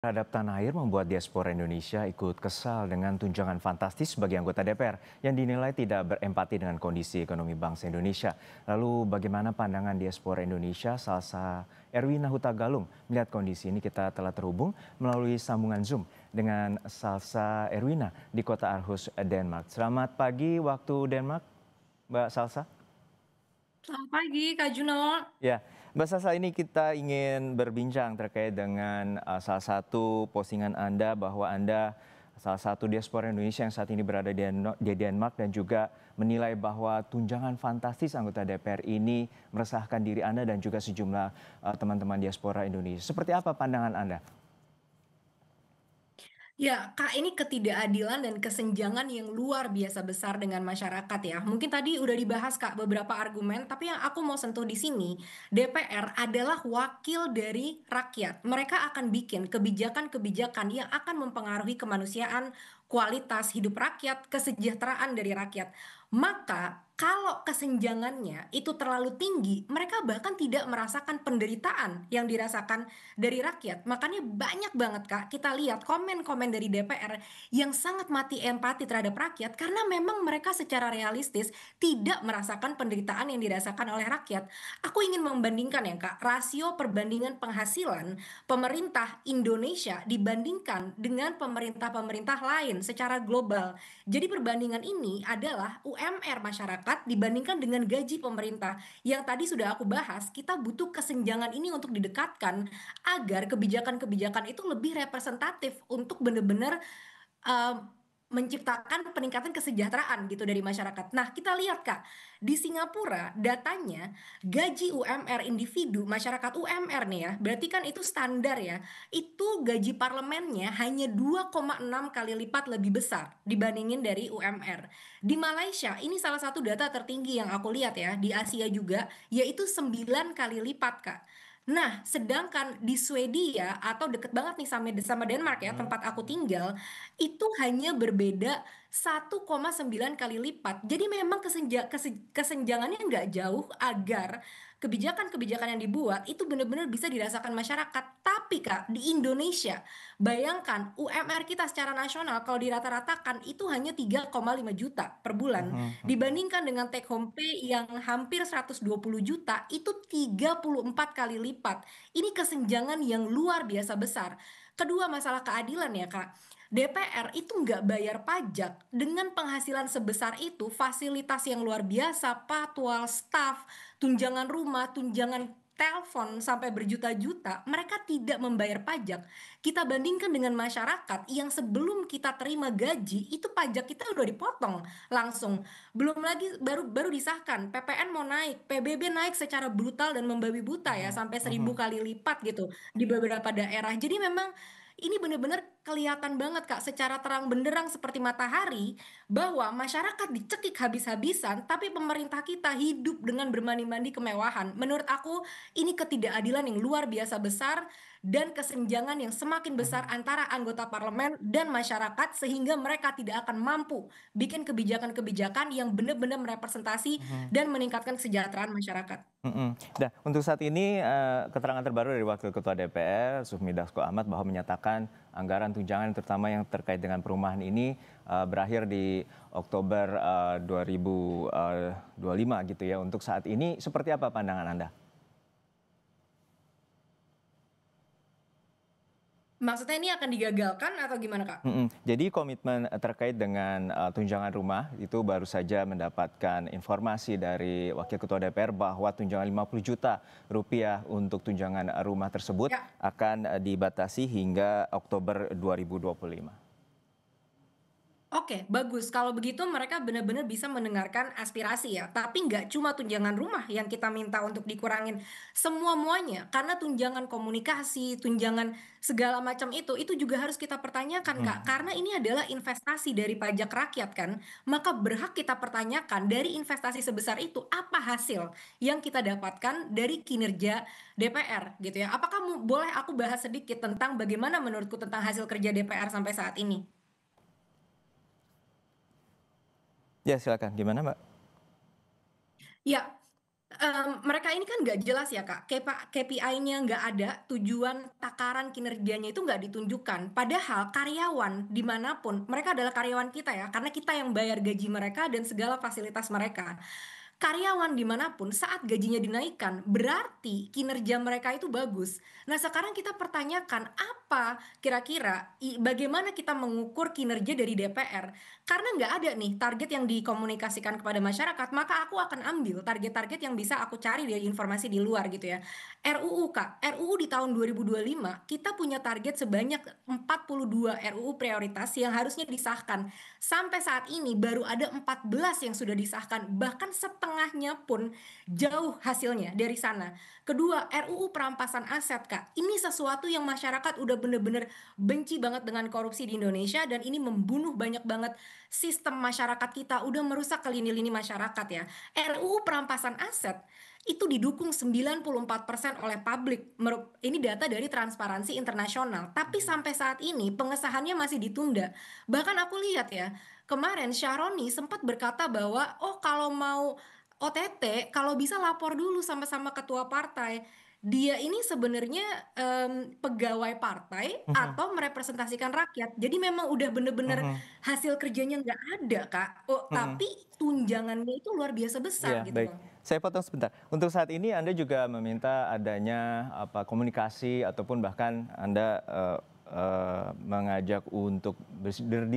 Terhadap tanah air membuat diaspora Indonesia ikut kesal dengan tunjangan fantastis bagi anggota DPR yang dinilai tidak berempati dengan kondisi ekonomi bangsa Indonesia. Lalu bagaimana pandangan diaspora Indonesia Salsa Erwina Huta Galung melihat kondisi ini? Kita telah terhubung melalui sambungan Zoom dengan Salsa Erwina di kota Aarhus, Denmark. Selamat pagi waktu Denmark, Mbak Salsa. Selamat pagi, Kak Juno. Ya, Mbak Sasa, ini kita ingin berbincang terkait dengan salah satu postingan Anda bahwa Anda salah satu diaspora Indonesia yang saat ini berada di Denmark dan juga menilai bahwa tunjangan fantastis anggota DPR ini meresahkan diri Anda dan juga sejumlah teman-teman diaspora Indonesia. Seperti apa pandangan Anda? Ya, Kak, ini ketidakadilan dan kesenjangan yang luar biasa besar dengan masyarakat ya. Mungkin tadi udah dibahas, Kak, beberapa argumen, tapi yang aku mau sentuh di sini, DPR adalah wakil dari rakyat. Mereka akan bikin kebijakan-kebijakan yang akan mempengaruhi kemanusiaan, kualitas hidup rakyat, kesejahteraan dari rakyat. Maka, kalau kesenjangannya itu terlalu tinggi, mereka bahkan tidak merasakan penderitaan yang dirasakan dari rakyat. Makanya banyak banget Kak, kita lihat komen-komen dari DPR yang sangat mati empati terhadap rakyat karena memang mereka secara realistis tidak merasakan penderitaan yang dirasakan oleh rakyat. Aku ingin membandingkan ya Kak, rasio perbandingan penghasilan pemerintah Indonesia dibandingkan dengan pemerintah-pemerintah lain secara global. Jadi perbandingan ini adalah UMR masyarakat dibandingkan dengan gaji pemerintah. Yang tadi sudah aku bahas, kita butuh kesenjangan ini untuk didekatkan agar kebijakan-kebijakan itu lebih representatif untuk benar-benar eh, menciptakan peningkatan kesejahteraan gitu dari masyarakat. Nah, kita lihat Kak, di Singapura datanya gaji UMR individu masyarakat UMR nih ya, berarti kan itu standar ya. Itu gaji parlemennya hanya 2,6 kali lipat lebih besar dibandingin dari UMR. Di Malaysia, ini salah satu data tertinggi yang aku lihat ya, di Asia juga, yaitu 9 kali lipat Kak. Nah, sedangkan di Swedia atau deket banget nih sama Denmark ya, tempat aku tinggal, itu hanya berbeda 1,9 kali lipat. Jadi memang kesenjangannya nggak jauh agar kebijakan-kebijakan yang dibuat itu benar-benar bisa dirasakan masyarakat. Tapi Kak, di Indonesia, bayangkan UMR kita secara nasional kalau dirata-ratakan itu hanya 3,5 juta per bulan. Dibandingkan dengan take home pay yang hampir 120 juta, itu 34 kali lipat. Ini kesenjangan yang luar biasa besar. Kedua, masalah keadilan ya Kak. DPR itu nggak bayar pajak dengan penghasilan sebesar itu, fasilitas yang luar biasa, patwal, staff, tunjangan rumah, tunjangan telepon sampai berjuta-juta, mereka tidak membayar pajak. Kita bandingkan dengan masyarakat yang sebelum kita terima gaji, itu pajak kita udah dipotong langsung. Belum lagi baru baru disahkan, PPN mau naik, PBB naik secara brutal dan membabi buta ya, sampai 1.000 kali lipat gitu di beberapa daerah. Jadi memang ini benar-benar kelihatan banget Kak secara terang benderang seperti matahari bahwa masyarakat dicekik habis-habisan tapi pemerintah kita hidup dengan bermandi-mandi kemewahan. Menurut aku ini ketidakadilan yang luar biasa besar dan kesenjangan yang semakin besar antara anggota parlemen dan masyarakat sehingga mereka tidak akan mampu bikin kebijakan-kebijakan yang benar-benar merepresentasi dan meningkatkan kesejahteraan masyarakat. Nah, untuk saat ini keterangan terbaru dari Wakil Ketua DPR, Sufmi Dasko Ahmad, bahwa menyatakan anggaran tunjangan terutama yang terkait dengan perumahan ini berakhir di Oktober 2025 gitu ya. Untuk saat ini seperti apa pandangan Anda? Maksudnya ini akan digagalkan atau gimana Kak? Jadi komitmen terkait dengan tunjangan rumah itu baru saja mendapatkan informasi dari Wakil Ketua DPR bahwa tunjangan 50 juta rupiah untuk tunjangan rumah tersebut Ya. akan dibatasi hingga Oktober 2025. Oke, bagus. Kalau begitu mereka benar-benar bisa mendengarkan aspirasi ya. Tapi nggak cuma tunjangan rumah yang kita minta untuk dikurangin. Semua-muanya. Karena tunjangan komunikasi, tunjangan segala macam itu juga harus kita pertanyakan, Kak. Mhm. Karena ini adalah investasi dari pajak rakyat kan. Maka berhak kita pertanyakan dari investasi sebesar itu, apa hasil yang kita dapatkan dari kinerja DPR gitu ya. Apakah boleh aku bahas sedikit tentang bagaimana menurutku tentang hasil kerja DPR sampai saat ini? Ya silakan, gimana Mbak? Ya, Mereka ini kan nggak jelas ya Kak, KPI-nya nggak ada, tujuan takaran kinerjanya itu nggak ditunjukkan. Padahal karyawan dimanapun, mereka adalah karyawan kita ya, karena kita yang bayar gaji mereka dan segala fasilitas mereka. Karyawan dimanapun saat gajinya dinaikkan berarti kinerja mereka itu bagus. Nah sekarang kita pertanyakan apa kira-kira bagaimana kita mengukur kinerja dari DPR? Karena nggak ada nih target yang dikomunikasikan kepada masyarakat, maka aku akan ambil target-target yang bisa aku cari dari informasi di luar gitu ya. RUU Kak, RUU di tahun 2025 kita punya target sebanyak 42 RUU prioritas yang harusnya disahkan. Sampai saat ini baru ada 14 yang sudah disahkan, bahkan setengahnya pun jauh hasilnya dari sana. Kedua, RUU perampasan aset, Kak. Ini sesuatu yang masyarakat udah bener-bener benci banget dengan korupsi di Indonesia dan ini membunuh banyak banget sistem masyarakat kita, udah merusak ke lini-lini masyarakat ya. RUU perampasan aset itu didukung 94% oleh publik. Ini data dari Transparansi Internasional. Tapi sampai saat ini pengesahannya masih ditunda. Bahkan aku lihat ya, kemarin Syaroni sempat berkata bahwa oh kalau mau OTT kalau bisa lapor dulu sama-sama ketua partai. Dia ini sebenarnya pegawai partai Mhm, atau merepresentasikan rakyat. Jadi memang udah bener-bener mhm, hasil kerjanya nggak ada, Kak. Oh, mhm. tapi tunjangannya itu luar biasa besar Iya, gitu baik. loh. Saya potong sebentar. Untuk saat ini Anda juga meminta adanya komunikasi ataupun bahkan Anda mengajak untuk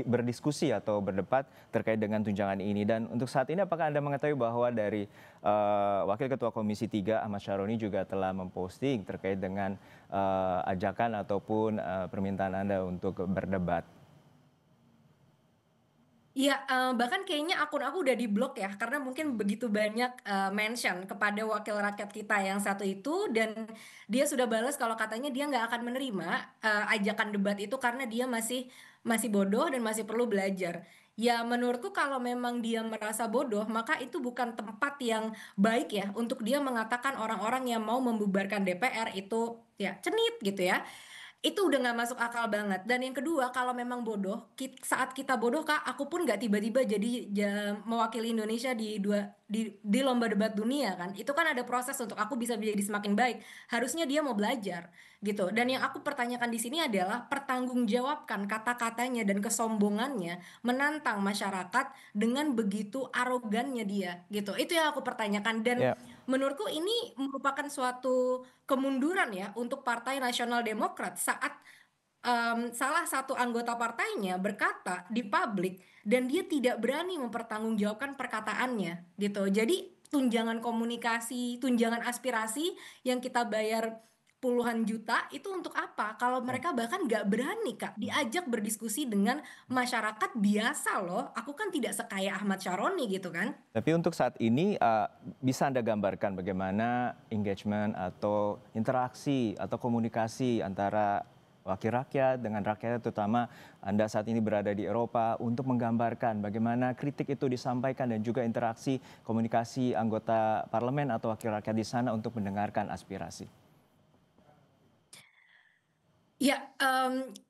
berdiskusi atau berdebat terkait dengan tunjangan ini. Dan untuk saat ini apakah Anda mengetahui bahwa dari Wakil Ketua Komisi 3 Ahmad Syaroni juga telah memposting terkait dengan ajakan ataupun permintaan Anda untuk berdebat? Iya, bahkan kayaknya akun aku udah diblok ya, karena mungkin begitu banyak mention kepada wakil rakyat kita yang satu itu, dan dia sudah balas kalau katanya dia nggak akan menerima ajakan debat itu karena dia masih masih bodoh dan masih perlu belajar. Ya menurutku kalau memang dia merasa bodoh, maka itu bukan tempat yang baik ya untuk dia mengatakan orang-orang yang mau membubarkan DPR itu ya cenit gitu ya. Itu udah nggak masuk akal banget. Dan yang kedua, kalau memang bodoh, saat kita bodoh Kak, aku pun nggak tiba-tiba jadi mewakili Indonesia di lomba debat dunia kan. Itu kan ada proses untuk aku bisa menjadi semakin baik. Harusnya dia mau belajar gitu. Dan yang aku pertanyakan di sini adalah pertanggungjawabkan kata-katanya dan kesombongannya menantang masyarakat dengan begitu arogannya dia gitu. Itu yang aku pertanyakan dan Ya. menurutku ini merupakan suatu kemunduran ya untuk Partai Nasional Demokrat saat salah satu anggota partainya berkata di publik dan dia tidak berani mempertanggungjawabkan perkataannya gitu. Jadi tunjangan komunikasi, tunjangan aspirasi yang kita bayar puluhan juta itu untuk apa? Kalau mereka bahkan nggak berani Kak diajak berdiskusi dengan masyarakat biasa loh. Aku kan tidak sekaya Ahmad Syaroni gitu kan. Tapi untuk saat ini, bisa Anda gambarkan bagaimana engagement atau interaksi atau komunikasi antara wakil rakyat dengan rakyat, terutama Anda saat ini berada di Eropa, untuk menggambarkan bagaimana kritik itu disampaikan dan juga interaksi komunikasi anggota parlemen atau wakil rakyat di sana untuk mendengarkan aspirasi? Ya,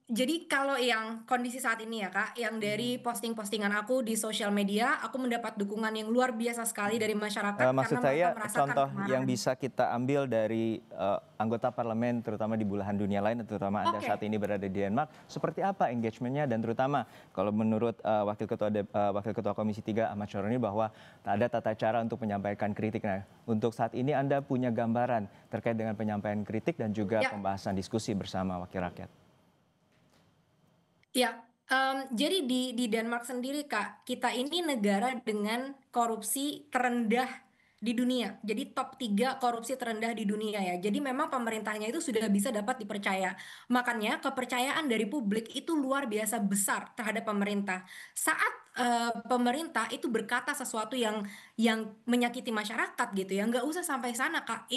jadi kalau yang kondisi saat ini ya Kak, yang dari posting-postingan aku di sosial media, aku mendapat dukungan yang luar biasa sekali dari masyarakat Maksud karena mereka saya merasakan contoh yang kemarahan. bisa kita ambil dari, anggota parlemen terutama di belahan dunia lain, terutama Anda saat Oke, ini berada di Denmark, seperti apa engagement-nya dan terutama kalau menurut, Wakil Ketua Komisi 3 Ahmad Syaroni bahwa ada tata cara untuk menyampaikan kritik. Nah, untuk saat ini Anda punya gambaran terkait dengan penyampaian kritik dan juga ya, pembahasan diskusi bersama wakil rakyat? ya. Jadi di Denmark sendiri Kak, kita ini negara dengan korupsi terendah di dunia. Jadi top 3 korupsi terendah di dunia ya. Jadi memang pemerintahnya itu sudah bisa dapat dipercaya. Makanya kepercayaan dari publik itu luar biasa besar terhadap pemerintah. Saat pemerintah itu berkata sesuatu yang menyakiti masyarakat gitu ya, nggak usah sampai sana Kak.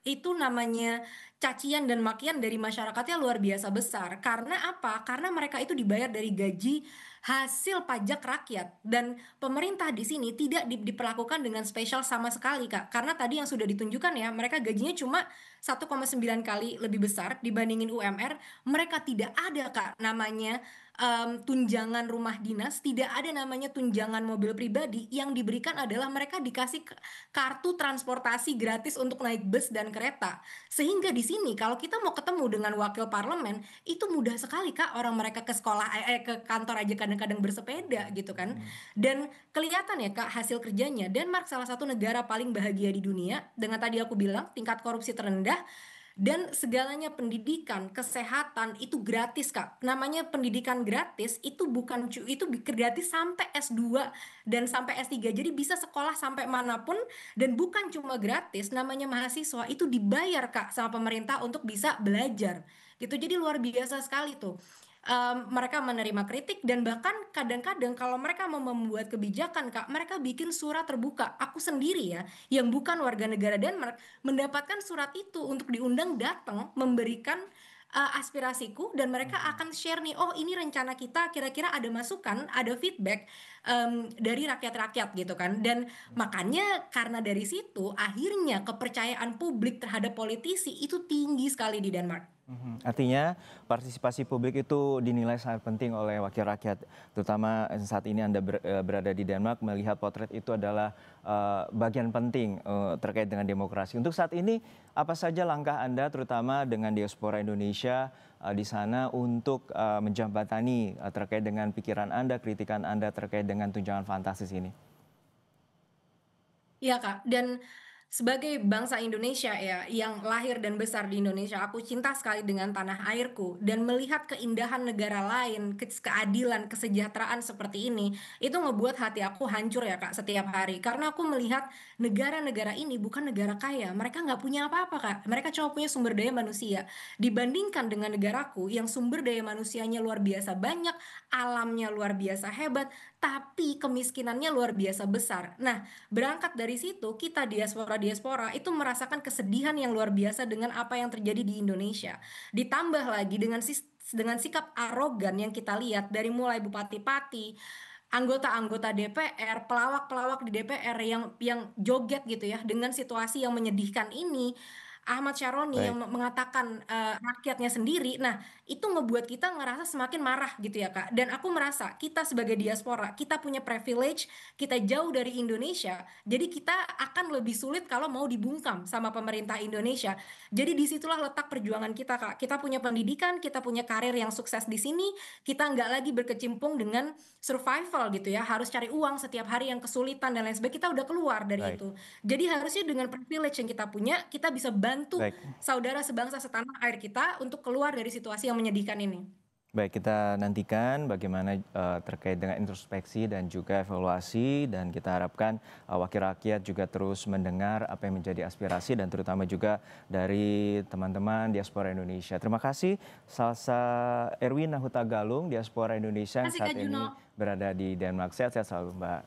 Itu namanya cacian dan makian dari masyarakatnya luar biasa besar. Karena apa? Karena mereka itu dibayar dari gaji hasil pajak rakyat dan pemerintah di sini tidak diperlakukan dengan spesial sama sekali, Kak. Karena tadi yang sudah ditunjukkan ya, mereka gajinya cuma 1,9 kali lebih besar dibandingin UMR. Mereka tidak ada Kak namanya tunjangan rumah dinas, tidak ada namanya tunjangan mobil pribadi. Yang diberikan adalah mereka dikasih kartu transportasi gratis untuk naik bus dan kereta. Sehingga di sini kalau kita mau ketemu dengan wakil parlemen, itu mudah sekali Kak, orang mereka ke sekolah ke kantor aja kadang-kadang bersepeda gitu kan. Mhm. Dan kelihatan ya Kak hasil kerjanya. Denmark salah satu negara paling bahagia di dunia dengan tadi aku bilang tingkat korupsi terendah dan segalanya pendidikan, kesehatan itu gratis Kak. Namanya pendidikan gratis itu bukan itu gratis sampai S2 dan sampai S3. Jadi bisa sekolah sampai manapun dan bukan cuma gratis, namanya mahasiswa itu dibayar Kak sama pemerintah untuk bisa belajar. Gitu. Jadi luar biasa sekali tuh. Mereka menerima kritik dan bahkan kadang-kadang kalau mereka mau membuat kebijakan Kak, mereka bikin surat terbuka. Aku sendiri ya, yang bukan warga negara Denmark, mendapatkan surat itu untuk diundang datang memberikan aspirasiku dan mereka Mhm. akan share nih, oh ini rencana kita, kira-kira ada masukan, ada feedback dari rakyat-rakyat gitu kan. Dan makanya karena dari situ akhirnya kepercayaan publik terhadap politisi itu tinggi sekali di Denmark. Mhm. Artinya partisipasi publik itu dinilai sangat penting oleh wakil rakyat, terutama saat ini Anda berada di Denmark melihat potret itu adalah bagian penting terkait dengan demokrasi. Untuk saat ini apa saja langkah Anda terutama dengan diaspora Indonesia di sana untuk menjembatani terkait dengan pikiran Anda, kritikan Anda terkait dengan tunjangan fantastis ini? Iya Kak, dan sebagai bangsa Indonesia ya, yang lahir dan besar di Indonesia, aku cinta sekali dengan tanah airku dan melihat keindahan negara lain, keadilan, kesejahteraan seperti ini, itu ngebuat hati aku hancur ya Kak setiap hari. Karena aku melihat negara-negara ini bukan negara kaya, mereka nggak punya apa-apa Kak, mereka cuma punya sumber daya manusia. Dibandingkan dengan negaraku yang sumber daya manusianya luar biasa banyak, alamnya luar biasa hebat, tapi kemiskinannya luar biasa besar. Nah, berangkat dari situ, kita diaspora-diaspora itu merasakan kesedihan yang luar biasa dengan apa yang terjadi di Indonesia. Ditambah lagi dengan sikap arogan yang kita lihat dari mulai bupati-pati, anggota-anggota DPR, pelawak-pelawak di DPR yang joget gitu ya dengan situasi yang menyedihkan ini. Ahmad Syaroni Baik. yang mengatakan rakyatnya sendiri. Nah, itu ngebuat kita ngerasa semakin marah gitu ya, Kak. Dan aku merasa kita sebagai diaspora, kita punya privilege, kita jauh dari Indonesia. Jadi kita akan lebih sulit kalau mau dibungkam sama pemerintah Indonesia. Jadi disitulah letak perjuangan kita, Kak. Kita punya pendidikan, kita punya karir yang sukses di sini, kita nggak lagi berkecimpung dengan survival gitu ya, harus cari uang setiap hari yang kesulitan dan lain sebagainya. Kita udah keluar dari Baik, itu. Jadi harusnya dengan privilege yang kita punya, kita bisa bantu baik. saudara sebangsa setanah air kita untuk keluar dari situasi yang menyedihkan ini. Baik, kita nantikan bagaimana terkait dengan introspeksi dan juga evaluasi dan kita harapkan wakil rakyat juga terus mendengar apa yang menjadi aspirasi dan terutama juga dari teman-teman diaspora Indonesia. Terima kasih Salsa Erwin Nahuta Galung, diaspora Indonesia Terima yang kasih saat Kak ini Juno. berada di Denmark. Sehat-sehat selalu Mbak.